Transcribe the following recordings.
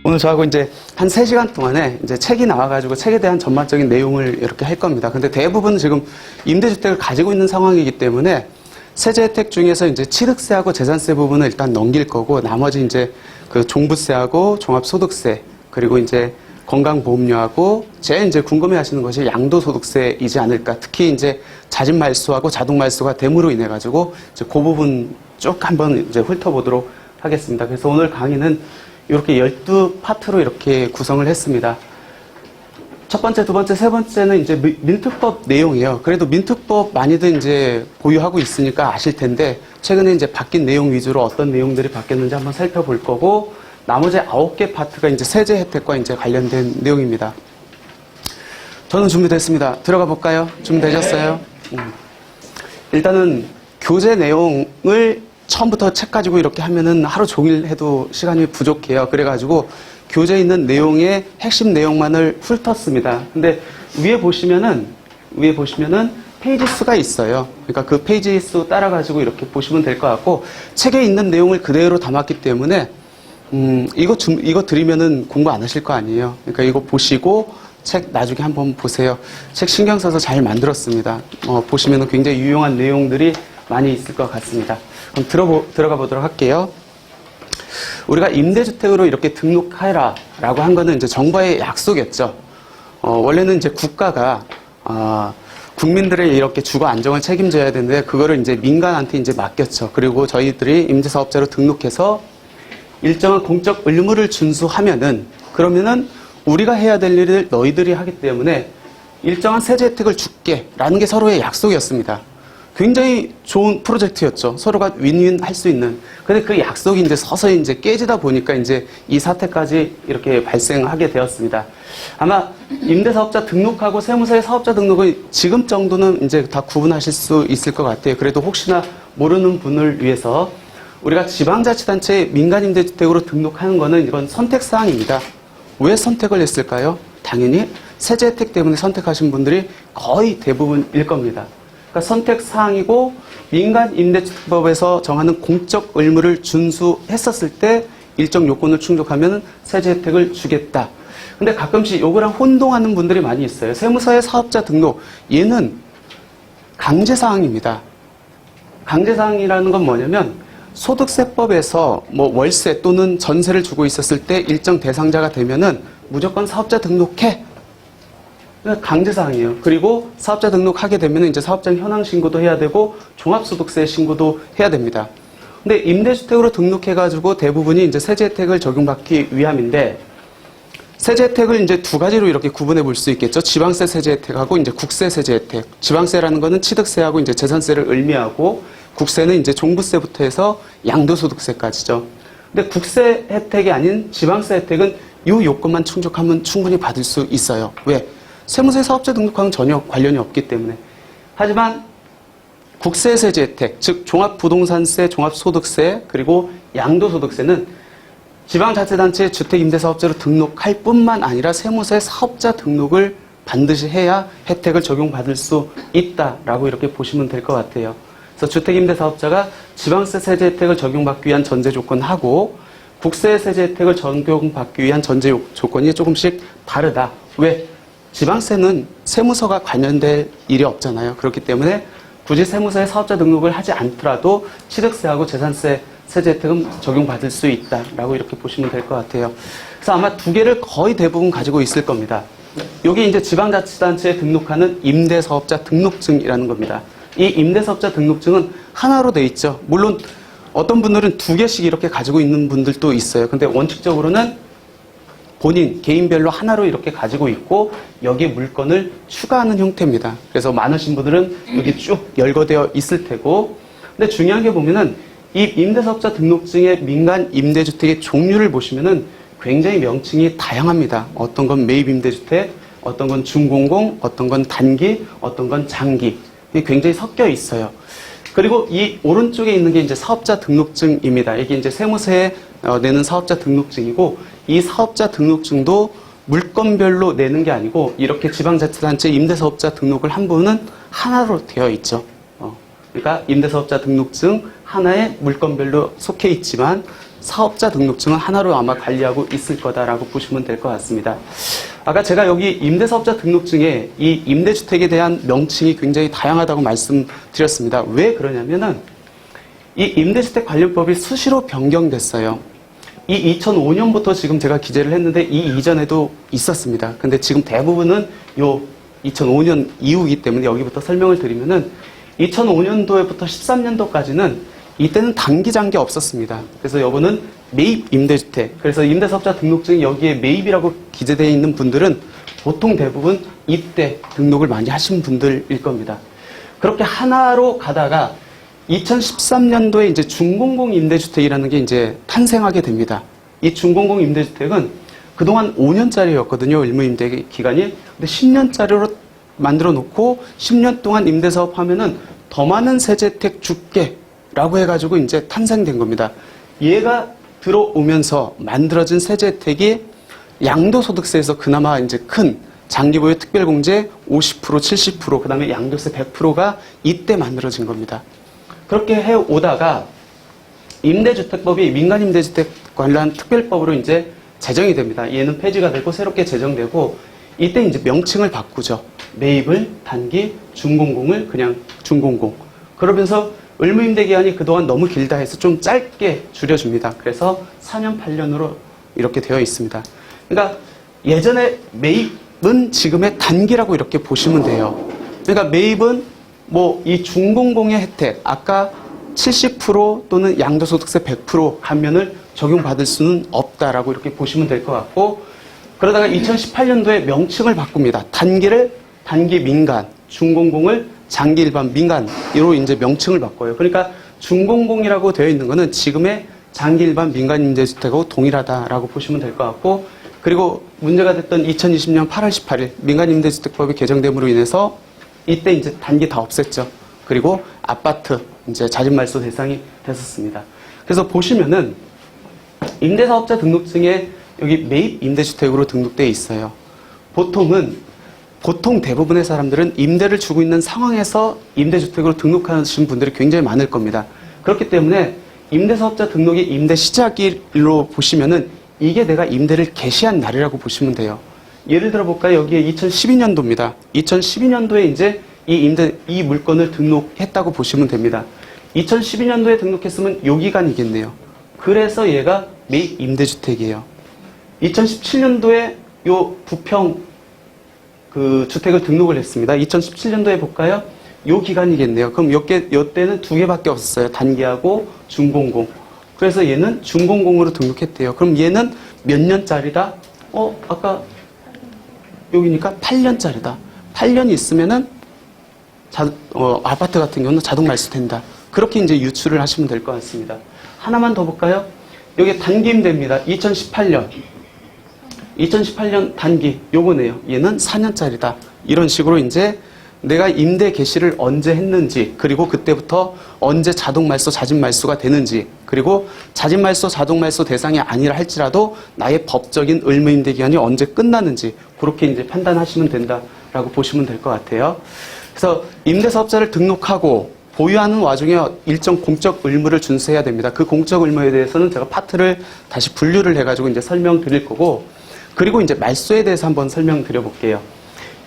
오늘 저하고 이제 한 3시간 동안에 이제 책이 나와가지고 책에 대한 전반적인 내용을 이렇게 할 겁니다. 근데 대부분 지금 임대주택을 가지고 있는 상황이기 때문에 세제 혜택 중에서 이제 취득세하고 재산세 부분을 일단 넘길 거고, 나머지 이제 그 종부세하고 종합소득세, 그리고 이제 건강보험료하고 제일 이제 궁금해 하시는 것이 양도소득세이지 않을까. 특히 이제 자진말소하고 자동말소가 됨으로 인해가지고 이제 그 부분 쭉 한번 이제 훑어보도록 하겠습니다. 그래서 오늘 강의는 이렇게 12파트로 이렇게 구성을 했습니다. 첫 번째, 두 번째, 세 번째는 이제 민특법 내용이에요. 그래도 민특법 많이들 이제 보유하고 있으니까 아실 텐데, 최근에 이제 바뀐 내용 위주로 어떤 내용들이 바뀌었는지 한번 살펴볼 거고, 나머지 9개 파트가 이제 세제 혜택과 이제 관련된 내용입니다. 저는 준비됐습니다. 들어가 볼까요? 준비되셨어요? 일단은 교재 내용을 처음부터 책 가지고 이렇게 하면은 하루 종일 해도 시간이 부족해요. 그래가지고 교재에 있는 내용의 핵심 내용만을 훑었습니다. 근데 위에 보시면은 페이지 수가 있어요. 그러니까 그 페이지 수 따라가지고 이렇게 보시면 될 것 같고, 책에 있는 내용을 그대로 담았기 때문에 이거 드리면은 공부 안 하실 거 아니에요. 그러니까 이거 보시고 책 나중에 한번 보세요. 책 신경 써서 잘 만들었습니다. 보시면은 굉장히 유용한 내용들이 많이 있을 것 같습니다. 그럼 들어가 보도록 할게요. 우리가 임대주택으로 이렇게 등록해라 라고 한 거는 이제 정부의 약속이었죠. 원래는 이제 국가가, 국민들의 이렇게 주거 안정을 책임져야 되는데, 그거를 이제 민간한테 이제 맡겼죠. 그리고 저희들이 임대사업자로 등록해서 일정한 공적 의무를 준수하면은, 그러면은 우리가 해야 될 일을 너희들이 하기 때문에 일정한 세제 혜택을 줄게 라는 게 서로의 약속이었습니다. 굉장히 좋은 프로젝트였죠. 서로가 윈윈 할 수 있는. 근데 그 약속이 이제 서서히 이제 깨지다 보니까 이제 이 사태까지 이렇게 발생하게 되었습니다. 아마 임대사업자 등록하고 세무서의 사업자 등록을 지금 정도는 이제 다 구분하실 수 있을 것 같아요. 그래도 혹시나 모르는 분을 위해서, 우리가 지방자치단체 민간임대주택으로 등록하는 거는 이건 선택사항입니다. 왜 선택을 했을까요? 당연히 세제 혜택 때문에 선택하신 분들이 거의 대부분일 겁니다. 그러니까 선택사항이고, 민간임대주택법에서 정하는 공적 의무를 준수했었을 때 일정 요건을 충족하면 세제 혜택을 주겠다. 근데 가끔씩 요거랑 혼동하는 분들이 많이 있어요. 세무서의 사업자 등록, 얘는 강제사항입니다. 강제사항이라는 건 뭐냐면, 소득세법에서 뭐 월세 또는 전세를 주고 있었을 때 일정 대상자가 되면은 무조건 사업자 등록해. 강제사항이에요. 그리고 사업자 등록하게 되면 이제 사업장 현황 신고도 해야 되고 종합소득세 신고도 해야 됩니다. 근데 임대주택으로 등록해가지고 대부분이 이제 세제 혜택을 적용받기 위함인데, 세제 혜택을 이제 두 가지로 이렇게 구분해 볼 수 있겠죠. 지방세 세제 혜택하고 이제 국세 세제 혜택. 지방세라는 거는 취득세하고 이제 재산세를 의미하고, 국세는 이제 종부세부터 해서 양도소득세까지죠. 근데 국세 혜택이 아닌 지방세 혜택은 이 요건만 충족하면 충분히 받을 수 있어요. 왜? 세무서의 사업자 등록과는 전혀 관련이 없기 때문에. 하지만 국세 세제 혜택, 즉 종합부동산세, 종합소득세, 그리고 양도소득세는 지방자치단체 주택임대사업자로 등록할 뿐만 아니라 세무서의 사업자 등록을 반드시 해야 혜택을 적용받을 수 있다라고 이렇게 보시면 될 것 같아요. 그래서 주택임대사업자가 지방세 세제 혜택을 적용받기 위한 전제 조건하고 국세 세제 혜택을 적용받기 위한 전제 조건이 조금씩 다르다. 왜? 지방세는 세무서가 관련될 일이 없잖아요. 그렇기 때문에 굳이 세무서에 사업자 등록을 하지 않더라도 취득세하고 재산세 세제 혜택은 적용받을 수 있다라고 이렇게 보시면 될 것 같아요. 그래서 아마 두 개를 거의 대부분 가지고 있을 겁니다. 여기 이제 지방자치단체에 등록하는 임대사업자 등록증이라는 겁니다. 이 임대사업자 등록증은 하나로 돼 있죠. 물론 어떤 분들은 두 개씩 이렇게 가지고 있는 분들도 있어요. 근데 원칙적으로는 본인 개인별로 하나로 이렇게 가지고 있고, 여기에 물건을 추가하는 형태입니다. 그래서 많으신 분들은 여기 쭉 열거되어 있을 테고, 근데 중요한 게 보면은 이 임대사업자 등록증의 민간 임대주택의 종류를 보시면은 굉장히 명칭이 다양합니다. 어떤 건 매입임대주택, 어떤 건 준공공, 어떤 건 단기, 어떤 건 장기. 이게 굉장히 섞여 있어요. 그리고 이 오른쪽에 있는 게 이제 사업자 등록증입니다. 이게 이제 세무서에 내는 사업자 등록증이고, 이 사업자 등록증도 물건별로 내는 게 아니고 이렇게 지방자치단체 임대사업자 등록을 한 분은 하나로 되어 있죠. 그러니까 임대사업자 등록증 하나에 물건별로 속해 있지만 사업자 등록증은 하나로 아마 관리하고 있을 거다라고 보시면 될 것 같습니다. 아까 제가 여기 임대사업자 등록증에 이 임대주택에 대한 명칭이 굉장히 다양하다고 말씀드렸습니다. 왜 그러냐면은 이 임대주택 관련법이 수시로 변경됐어요. 이 2005년부터 지금 제가 기재를 했는데 이 이전에도 있었습니다. 근데 지금 대부분은 요 2005년 이후이기 때문에 여기부터 설명을 드리면은 2005년도에부터 13년도까지는 이때는 단기장기 없었습니다. 그래서 요거는 매입 임대주택. 그래서 임대사업자 등록증이 여기에 매입이라고 기재되어 있는 분들은 보통 대부분 이때 등록을 많이 하신 분들일 겁니다. 그렇게 하나로 가다가 2013년도에 이제 준공공 임대주택이라는 게 이제 탄생하게 됩니다. 이 준공공 임대주택은 그동안 5년짜리였거든요. 의무임대 기간이. 근데 10년짜리로 만들어 놓고 10년 동안 임대사업 하면은 더 많은 세제혜택 줄게 라고 해가지고 이제 탄생된 겁니다. 얘가 들어오면서 만들어진 세제혜택이 양도소득세에서 그나마 이제 큰 장기보유 특별공제 50%, 70%, 그 다음에 양도세 100%가 이때 만들어진 겁니다. 그렇게 해오다가 임대주택법이 민간임대주택 관련 특별법으로 이제 제정이 됩니다. 얘는 폐지가 되고 새롭게 제정되고 이때 이제 명칭을 바꾸죠. 매입을 단기, 준공공을 그냥 준공공. 그러면서 의무임대기간이 그동안 너무 길다 해서 좀 짧게 줄여줍니다. 그래서 4년, 8년으로 이렇게 되어 있습니다. 그러니까 예전에 매입은 지금의 단기라고 이렇게 보시면 돼요. 그러니까 매입은 뭐 이 준공공의 혜택, 아까 70% 또는 양도소득세 100% 감면을 적용받을 수는 없다라고 이렇게 보시면 될 것 같고, 그러다가 2018년도에 명칭을 바꿉니다. 단기를 단기 민간, 준공공을 장기 일반 민간으로 이제 명칭을 바꿔요. 그러니까 준공공이라고 되어 있는 거는 지금의 장기 일반 민간 임대주택하고 동일하다라고 보시면 될 것 같고, 그리고 문제가 됐던 2020년 8월 18일 민간 임대주택법이 개정됨으로 인해서 이때 이제 단기 다 없앴죠. 그리고 아파트 이제 자진말소 대상이 됐었습니다. 그래서 보시면은 임대사업자 등록증에 여기 매입 임대주택으로 등록되어 있어요. 보통 대부분의 사람들은 임대를 주고 있는 상황에서 임대주택으로 등록하신 분들이 굉장히 많을 겁니다. 그렇기 때문에 임대사업자 등록이 임대 시작일로 보시면은 이게 내가 임대를 개시한 날이라고 보시면 돼요. 예를 들어 볼까요? 여기에 2012년도입니다. 2012년도에 이제 이 물건을 등록했다고 보시면 됩니다. 2012년도에 등록했으면 요 기간이겠네요. 그래서 얘가 매입 임대주택이에요. 2017년도에 요 부평 그 주택을 등록을 했습니다. 2017년도에 볼까요? 요 기간이겠네요. 그럼 요때는 두 개밖에 없었어요. 단기하고 준공공. 그래서 얘는 준공공으로 등록했대요. 그럼 얘는 몇 년짜리다? 아까 여기니까 8년짜리다. 8년이 있으면은 아파트 같은 경우는 자동 말소된다. 그렇게 이제 유추를 하시면 될 것 같습니다. 하나만 더 볼까요? 여기 단기 임대입니다. 2018년 단기 요거네요. 얘는 4년짜리다. 이런 식으로 이제 내가 임대 개시를 언제 했는지, 그리고 그때부터 언제 자동 말소, 자진 말소가 되는지, 그리고 자진 말소, 자동 말소 대상이 아니라 할지라도 나의 법적인 의무 임대 기간이 언제 끝나는지 그렇게 이제 판단하시면 된다라고 보시면 될 것 같아요. 그래서 임대사업자를 등록하고 보유하는 와중에 일정 공적 의무를 준수해야 됩니다. 그 공적 의무에 대해서는 제가 파트를 다시 분류를 해가지고 이제 설명드릴 거고, 그리고 이제 말소에 대해서 한번 설명드려 볼게요.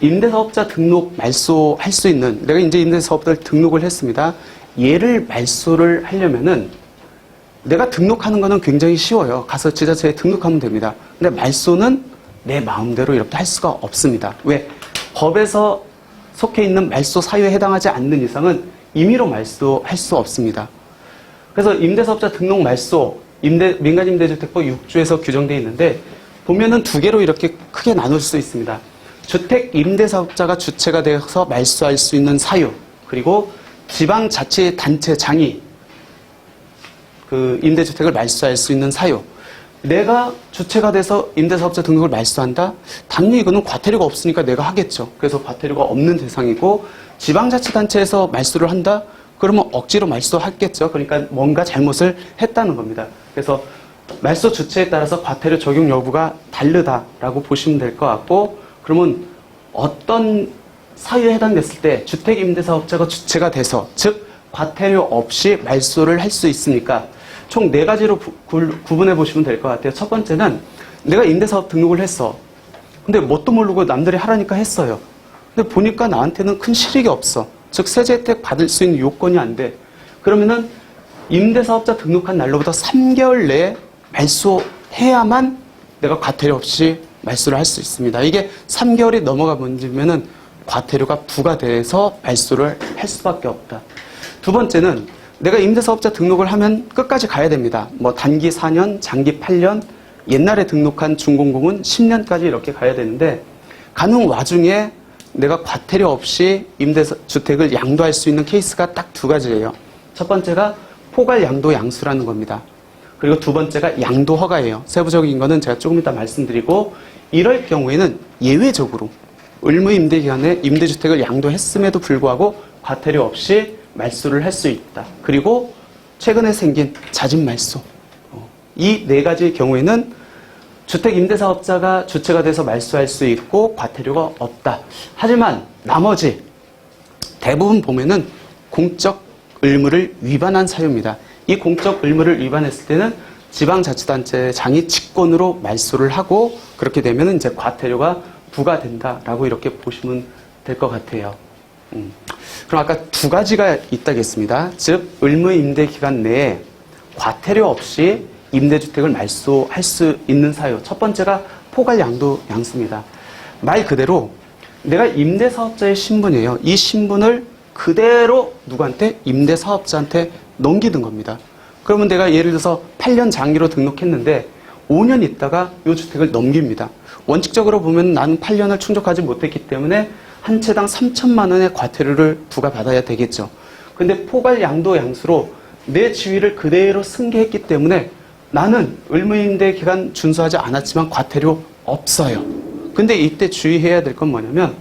임대사업자 등록 말소할 수 있는, 내가 이제 임대사업자를 등록을 했습니다. 얘를 말소를 하려면은 내가 등록하는 거는 굉장히 쉬워요. 가서 지자체에 등록하면 됩니다. 근데 말소는 내 마음대로 이렇게 할 수가 없습니다. 왜? 법에서 속해 있는 말소 사유에 해당하지 않는 이상은 임의로 말소할 수 없습니다. 그래서 임대사업자 등록 말소, 민간임대주택법 6조에서 규정되어 있는데 보면은 두 개로 이렇게 크게 나눌 수 있습니다. 주택 임대사업자가 주체가 되어서 말소할 수 있는 사유, 그리고 지방자치단체 장이 그 임대주택을 말소할 수 있는 사유. 내가 주체가 돼서 임대사업자 등록을 말소한다? 당연히 이거는 과태료가 없으니까 내가 하겠죠. 그래서 과태료가 없는 대상이고, 지방자치단체에서 말소를 한다? 그러면 억지로 말소하겠죠. 그러니까 뭔가 잘못을 했다는 겁니다. 그래서 말소 주체에 따라서 과태료 적용 여부가 다르다라고 보시면 될 것 같고, 그러면 어떤 사유에 해당됐을 때 주택임대사업자가 주체가 돼서, 즉 과태료 없이 말소를 할 수 있으니까 총 4가지로 구분해 보시면 될 것 같아요. 첫 번째는 내가 임대사업 등록을 했어. 근데 뭣도 모르고 남들이 하라니까 했어요. 근데 보니까 나한테는 큰 실익이 없어. 즉 세제 혜택 받을 수 있는 요건이 안 돼. 그러면은 임대사업자 등록한 날로부터 3개월 내에 말소해야만 내가 과태료 없이 말소를 할 수 있습니다. 이게 3개월이 넘어가 버리면은 과태료가 부과돼서 말소를 할 수밖에 없다. 두 번째는 내가 임대사업자 등록을 하면 끝까지 가야 됩니다. 뭐 단기 4년, 장기 8년, 옛날에 등록한 준공공은 10년까지 이렇게 가야 되는데 가는 와중에 내가 과태료 없이 임대주택을 양도할 수 있는 케이스가 딱 2가지예요. 첫 번째가 포괄 양도 양수라는 겁니다. 그리고 두 번째가 양도 허가예요. 세부적인 거는 제가 조금 이따 말씀드리고 이럴 경우에는 예외적으로 의무 임대 기간에 임대주택을 양도했음에도 불구하고 과태료 없이 말소를 할 수 있다. 그리고 최근에 생긴 자진 말소. 이 4가지의 경우에는 주택 임대사업자가 주체가 돼서 말소할 수 있고 과태료가 없다. 하지만 나머지 대부분 보면은 공적 의무를 위반한 사유입니다. 이 공적 의무를 위반했을 때는 지방자치단체장이 직권으로 말소를 하고 그렇게 되면 이제 과태료가 부과된다라고 이렇게 보시면 될 것 같아요. 그럼 아까 2가지가 있다고 했습니다. 즉 의무 임대 기간 내에 과태료 없이 임대주택을 말소할 수 있는 사유. 첫 번째가 포괄 양도 양수입니다. 말 그대로 내가 임대사업자의 신분이에요. 이 신분을 그대로 누구한테? 임대사업자한테 넘기는 겁니다. 그러면 내가 예를 들어서 8년 장기로 등록했는데 5년 있다가 이 주택을 넘깁니다. 원칙적으로 보면 나는 8년을 충족하지 못했기 때문에 한 채당 3천만 원의 과태료를 부과받아야 되겠죠. 근데 포괄 양도 양수로 내 지위를 그대로 승계했기 때문에 나는 의무임대 기간 준수하지 않았지만 과태료 없어요. 근데 이때 주의해야 될 건 뭐냐면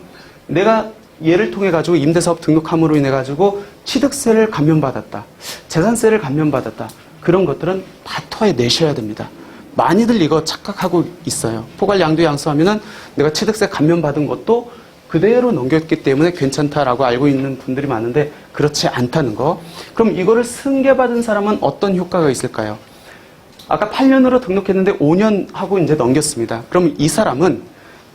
내가 얘를 통해 가지고 임대사업 등록함으로 인해 가지고 취득세를 감면받았다. 재산세를 감면받았다. 그런 것들은 다 토해내셔야 됩니다. 많이들 이거 착각하고 있어요. 포괄 양도 양수하면은 내가 취득세 감면받은 것도 그대로 넘겼기 때문에 괜찮다라고 알고 있는 분들이 많은데 그렇지 않다는 거. 그럼 이거를 승계받은 사람은 어떤 효과가 있을까요? 아까 8년으로 등록했는데 5년 하고 이제 넘겼습니다. 그럼 이 사람은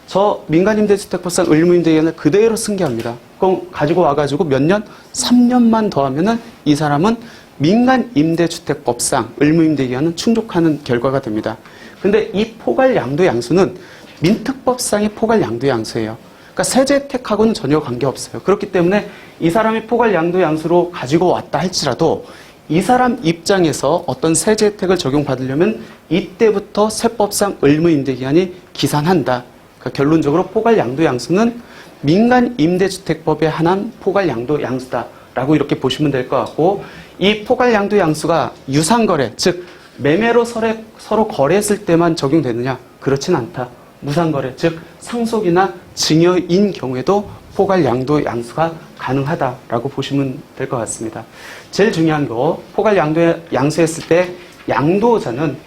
저 민간임대주택법상 의무임대기간을 그대로 승계합니다. 그럼 가지고 와가지고 몇 년? 3년만 더하면은 이 사람은 민간임대주택법상 의무임대기간은 충족하는 결과가 됩니다. 근데 이 포괄 양도 양수는 민특법상의 포괄 양도 양수예요. 그러니까 세제 혜택하고는 전혀 관계없어요. 그렇기 때문에 이 사람이 포괄 양도 양수로 가지고 왔다 할지라도 이 사람 입장에서 어떤 세제 혜택을 적용받으려면 이때부터 세법상 의무임대기간이 기산한다. 그러니까 결론적으로 포괄 양도 양수는 민간임대주택법에 한한 포괄 양도 양수다라고 이렇게 보시면 될 것 같고 이 포괄 양도 양수가 유상거래, 즉 매매로 서로 거래했을 때만 적용되느냐? 그렇진 않다. 무상거래, 즉 상속이나 증여인 경우에도 포괄 양도 양수가 가능하다라고 보시면 될 것 같습니다. 제일 중요한 거, 포괄 양수했을 때 양도자는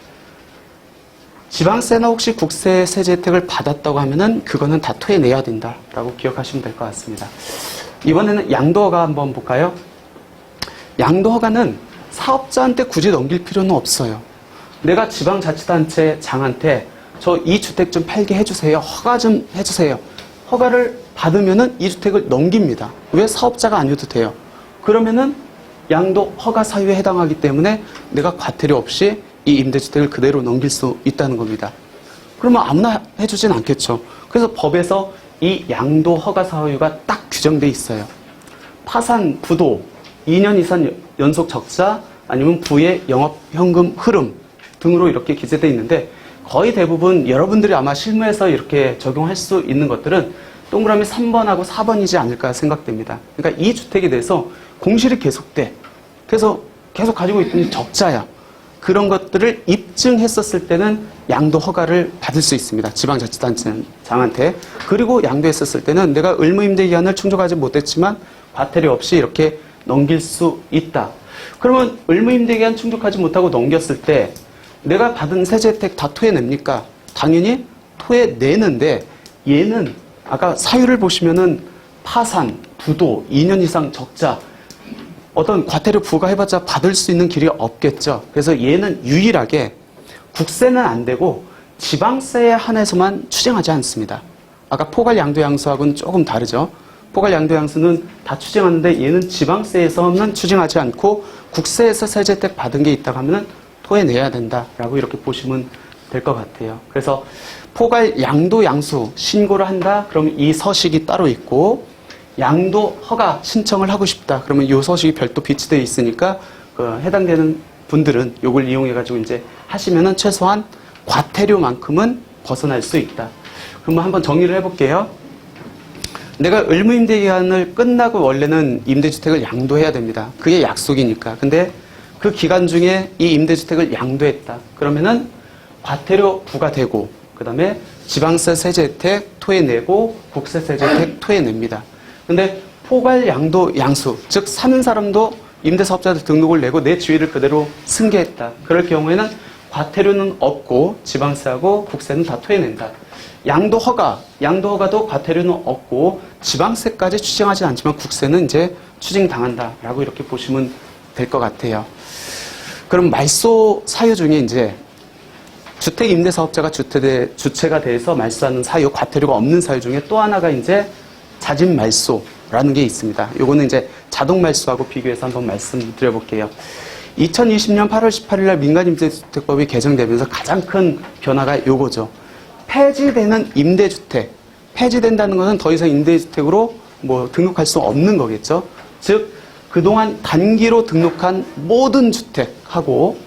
지방세나 혹시 국세 세제 혜택을 받았다고 하면은 그거는 다 토해내야 된다라고 기억하시면 될 것 같습니다. 이번에는 양도허가 한번 볼까요? 양도허가는 사업자한테 굳이 넘길 필요는 없어요. 내가 지방자치단체장한테 저 이 주택 좀 팔게 해주세요. 허가 좀 해주세요. 허가를 받으면은 이 주택을 넘깁니다. 왜? 사업자가 아니어도 돼요. 그러면은 양도 허가 사유에 해당하기 때문에 내가 과태료 없이 이 임대주택을 그대로 넘길 수 있다는 겁니다. 그러면 아무나 해주진 않겠죠. 그래서 법에서 이 양도 허가 사유가 딱 규정돼 있어요. 파산, 부도, 2년 이상 연속 적자, 아니면 부의 영업 현금 흐름 등으로 이렇게 기재돼 있는데 거의 대부분 여러분들이 아마 실무에서 이렇게 적용할 수 있는 것들은 동그라미 3번하고 4번이지 않을까 생각됩니다. 그러니까 이 주택에 대해서 공실이 계속돼. 그래서 계속 가지고 있더니 적자야. 그런 것들을 입증했었을 때는 양도 허가를 받을 수 있습니다. 지방자치단체장한테. 그리고 양도했었을 때는 내가 의무임대기간을 충족하지 못했지만 과태료 없이 이렇게 넘길 수 있다. 그러면 의무임대기간 충족하지 못하고 넘겼을 때 내가 받은 세제 혜택 다 토해냅니까? 당연히 토해내는데 얘는 아까 사유를 보시면은 파산, 부도, 2년 이상 적자 어떤 과태료 부과해봤자 받을 수 있는 길이 없겠죠. 그래서 얘는 유일하게 국세는 안 되고 지방세에 한해서만 추징하지 않습니다. 아까 포괄 양도양수하고는 조금 다르죠. 포괄 양도양수는 다 추징하는데 얘는 지방세에서는 추징하지 않고 국세에서 세제 혜택 받은 게 있다고 하면은 토해내야 된다라고 이렇게 보시면 될 것 같아요. 그래서 포괄 양도양수 신고를 한다. 그러면 이 서식이 따로 있고 양도 허가 신청을 하고 싶다. 그러면 이 서식이 별도 비치되어 있으니까 해당되는 분들은 이걸 이용해가지고 이제 하시면은 최소한 과태료만큼은 벗어날 수 있다. 그러면 한번 정리를 해볼게요. 내가 의무임대 기간을 끝나고 원래는 임대주택을 양도해야 됩니다. 그게 약속이니까. 근데 그 기간 중에 이 임대주택을 양도했다. 그러면은 과태료 부과되고, 그 다음에 지방세 세제 혜택 토해내고, 국세 세제 혜택 토해냅니다. 근데 포괄 양도 양수, 즉 사는 사람도 임대사업자들 등록을 내고 내 지위를 그대로 승계했다. 그럴 경우에는 과태료는 없고 지방세하고 국세는 다 토해낸다. 양도허가도 과태료는 없고 지방세까지 추징하지 않지만 국세는 이제 추징당한다라고 이렇게 보시면 될 것 같아요. 그럼 말소 사유 중에 이제 주택임대사업자가 주체가 돼서 말소하는 사유, 과태료가 없는 사유 중에 또 하나가 이제 자진말소라는 게 있습니다. 요거는 이제 자동말소하고 비교해서 한번 말씀드려볼게요. 2020년 8월 18일 날 민간임대주택법이 개정되면서 가장 큰 변화가 요거죠. 폐지되는 임대주택. 폐지된다는 것은 더 이상 임대주택으로 뭐 등록할 수 없는 거겠죠. 즉, 그동안 단기로 등록한 모든 주택하고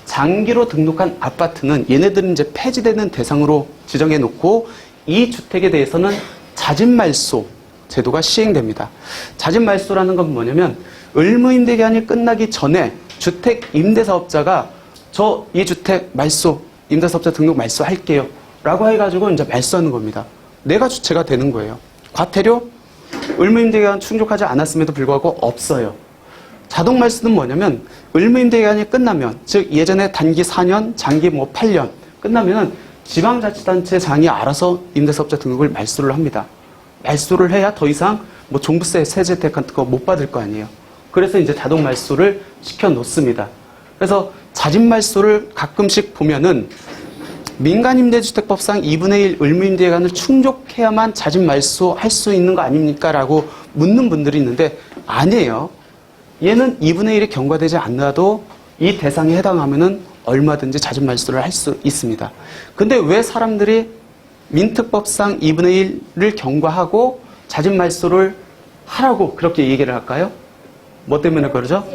장기로 등록한 아파트는 얘네들은 이제 폐지되는 대상으로 지정해 놓고 이 주택에 대해서는 자진말소 제도가 시행됩니다. 자진말소라는 건 뭐냐면 의무임대 기한이 끝나기 전에 주택임대사업자가 저 이 주택 말소, 임대사업자 등록 말소할게요 라고 해가지고 이제 말소하는 겁니다. 내가 주체가 되는 거예요. 과태료, 의무임대 기한 충족하지 않았음에도 불구하고 없어요. 자동말소는 뭐냐면 의무임대 기한이 끝나면, 즉 예전에 단기 4년, 장기 뭐 8년 끝나면은 지방자치단체장이 알아서 임대사업자 등록을 말소를 합니다. 말소를 해야 더 이상 뭐 종부세, 세제 혜택 같은 거 못 받을 거 아니에요. 그래서 이제 자동 말소를 시켜 놓습니다. 그래서 자진말소를 가끔씩 보면은 민간임대주택법상 2분의 1 의무임대 기간을 충족해야만 자진말소 할 수 있는 거 아닙니까? 라고 묻는 분들이 있는데 아니에요. 얘는 2분의 1이 경과되지 않아도 이 대상에 해당하면은 얼마든지 자진말소를 할 수 있습니다. 근데 왜 사람들이 민특법상 2분의 1을 경과하고 자진말소를 하라고 그렇게 얘기를 할까요? 뭐 때문에 그러죠?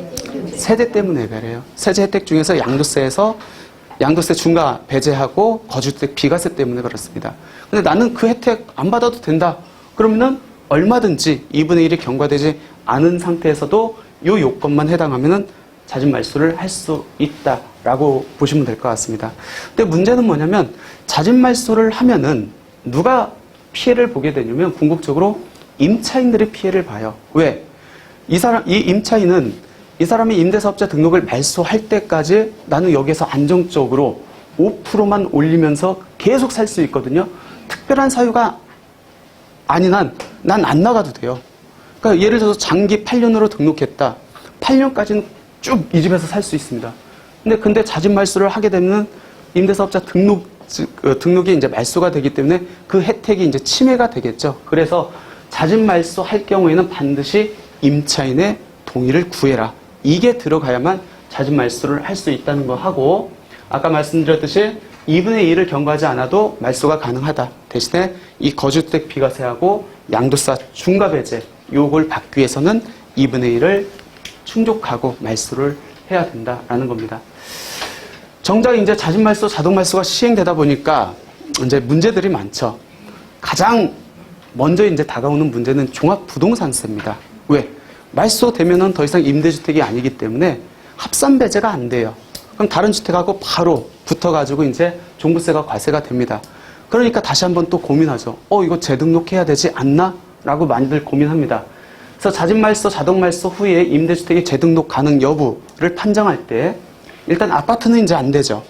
세제 때문에 그래요. 세제 혜택 중에서 양도세 중과 배제하고 거주주택 비과세 때문에 그렇습니다. 근데 나는 그 혜택 안 받아도 된다. 그러면은 얼마든지 2분의 1이 경과되지 않은 상태에서도 이 요건만 해당하면은 자진말소를 할 수 있다라고 보시면 될 것 같습니다. 근데 문제는 뭐냐면 자진말소를 하면은 누가 피해를 보게 되냐면 궁극적으로 임차인들의 피해를 봐요. 왜? 이 임차인은 이 사람이 임대사업자 등록을 말소할 때까지 나는 여기서 안정적으로 5%만 올리면서 계속 살 수 있거든요. 특별한 사유가 아닌 한 난 안 나가도 돼요. 그러니까 예를 들어서 장기 8년으로 등록했다. 8년까지는 쭉 이 집에서 살 수 있습니다. 근데 자진말소를 하게 되면 임대사업자 등록이 이제 말소가 되기 때문에 그 혜택이 이제 침해가 되겠죠. 그래서 자진말소 할 경우에는 반드시 임차인의 동의를 구해라. 이게 들어가야만 자진말소를 할 수 있다는 거 하고, 아까 말씀드렸듯이 2분의 1을 경과하지 않아도 말소가 가능하다. 대신에 이 거주주택 비과세하고 양도세 중과 배제 요걸 받기 위해서는 2분의 1을 충족하고 말소를 해야 된다라는 겁니다. 정작 이제 자진말소, 자동말소가 시행되다 보니까 이제 문제들이 많죠. 가장 먼저 이제 다가오는 문제는 종합부동산세입니다. 왜? 말소되면은 더 이상 임대주택이 아니기 때문에 합산 배제가 안 돼요. 그럼 다른 주택하고 바로 붙어가지고 이제 종부세가 과세가 됩니다. 그러니까 다시 한번 또 고민하죠. 이거 재등록해야 되지 않나? 라고 많이들 고민합니다. 그래서 자진말소, 자동말소 후에 임대주택이 재등록 가능 여부를 판정할 때 일단 아파트는 이제 안 되죠.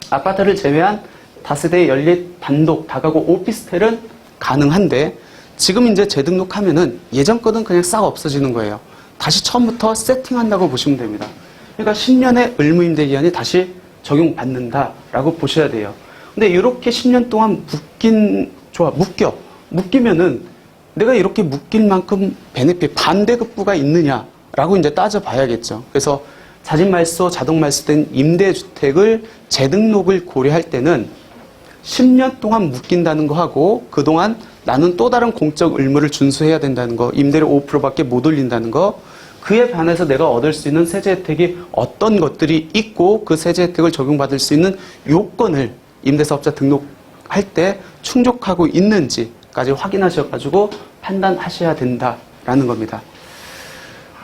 아파트를 제외한 다세대 연립 단독 다가구 오피스텔은 가능한데 지금 이제 재등록하면은 예전 거는 그냥 싹 없어지는 거예요. 다시 처음부터 세팅한다고 보시면 됩니다. 그러니까 10년의 의무임대기한이 다시 적용받는다라고 보셔야 돼요. 근데 이렇게 10년 동안 묶이면은 내가 이렇게 묶일 만큼 베네핏, 반대급부가 있느냐라고 이제 따져봐야겠죠. 그래서 자진말소, 자동말소된 임대주택을 재등록을 고려할 때는 10년 동안 묶인다는 거 하고 그동안 나는 또 다른 공적 의무를 준수해야 된다는 거, 임대료 5%밖에 못 올린다는 거, 그에 반해서 내가 얻을 수 있는 세제 혜택이 어떤 것들이 있고 그 세제 혜택을 적용받을 수 있는 요건을 임대사업자 등록할 때 충족하고 있는지까지 확인하셔가지고 판단하셔야 된다라는 겁니다.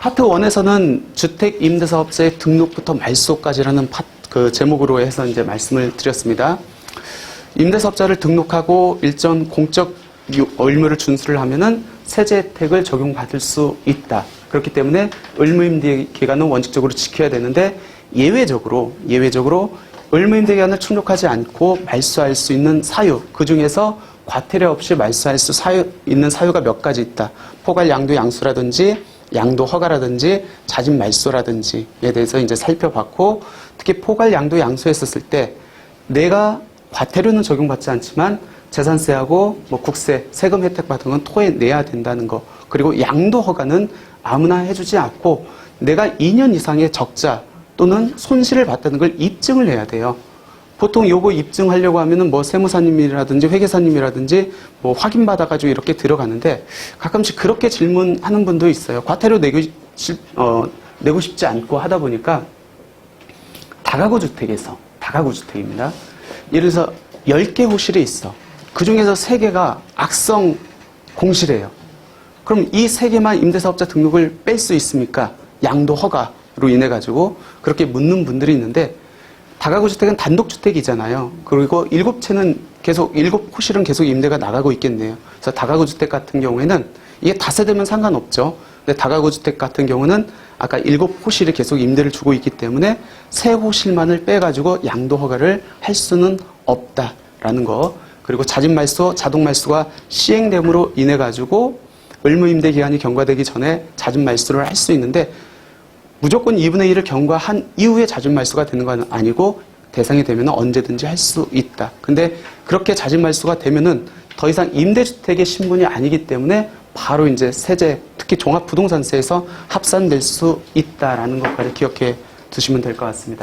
파트 1에서는 주택 임대사업자의 등록부터 말소까지라는 그 제목으로 해서 이제 말씀을 드렸습니다. 임대사업자를 등록하고 일정 공적 의무를 준수를 하면은 세제 혜택을 적용받을 수 있다. 그렇기 때문에 의무임대 기간은 원칙적으로 지켜야 되는데 예외적으로 의무임대 기간을 충족하지 않고 말소할 수 있는 사유, 그 중에서 과태료 없이 말소할 수 있는 사유가 몇 가지 있다. 포괄 양도 양수라든지 양도 허가라든지 자진 말소라든지에 대해서 이제 살펴봤고, 특히 포괄 양도 양수했었을 때 내가 과태료는 적용받지 않지만 재산세하고 뭐 국세, 세금 혜택 같은 건 토해내야 된다는 거. 그리고 양도 허가는 아무나 해주지 않고 내가 2년 이상의 적자 또는 손실을 봤다는 걸 입증을 해야 돼요. 보통 요거 입증하려고 하면은 뭐 세무사님이라든지 회계사님이라든지 뭐 확인받아가지고 이렇게 들어가는데 가끔씩 그렇게 질문하는 분도 있어요. 과태료 내고 싶지 않고 하다 보니까 다가구 주택입니다. 예를 들어서 10개 호실이 있어. 그 중에서 3개가 악성 공실이에요. 그럼 이 3개만 임대사업자 등록을 뺄 수 있습니까? 양도 허가로 인해 가지고 그렇게 묻는 분들이 있는데, 다가구 주택은 단독주택이잖아요. 그리고 7호실은 계속 임대가 나가고 있겠네요. 그래서 다가구 주택 같은 경우에는 이게 다세대면 상관없죠. 근데 다가구 주택 같은 경우는 아까 7호실이 계속 임대를 주고 있기 때문에 3호실만을 빼가지고 양도 허가를 할 수는 없다라는 거. 그리고 자진말소, 자동말소가 시행됨으로 인해 가지고 의무임대 기간이 경과되기 전에 자진말소를 할 수 있는데, 무조건 2분의 1을 경과한 이후에 자진말소가 되는 건 아니고 대상이 되면 언제든지 할 수 있다. 근데 그렇게 자진말소가 되면은 더 이상 임대주택의 신분이 아니기 때문에 바로 이제 세제, 특히 종합부동산세에서 합산될 수 있다라는 것까지 기억해 두시면 될 것 같습니다.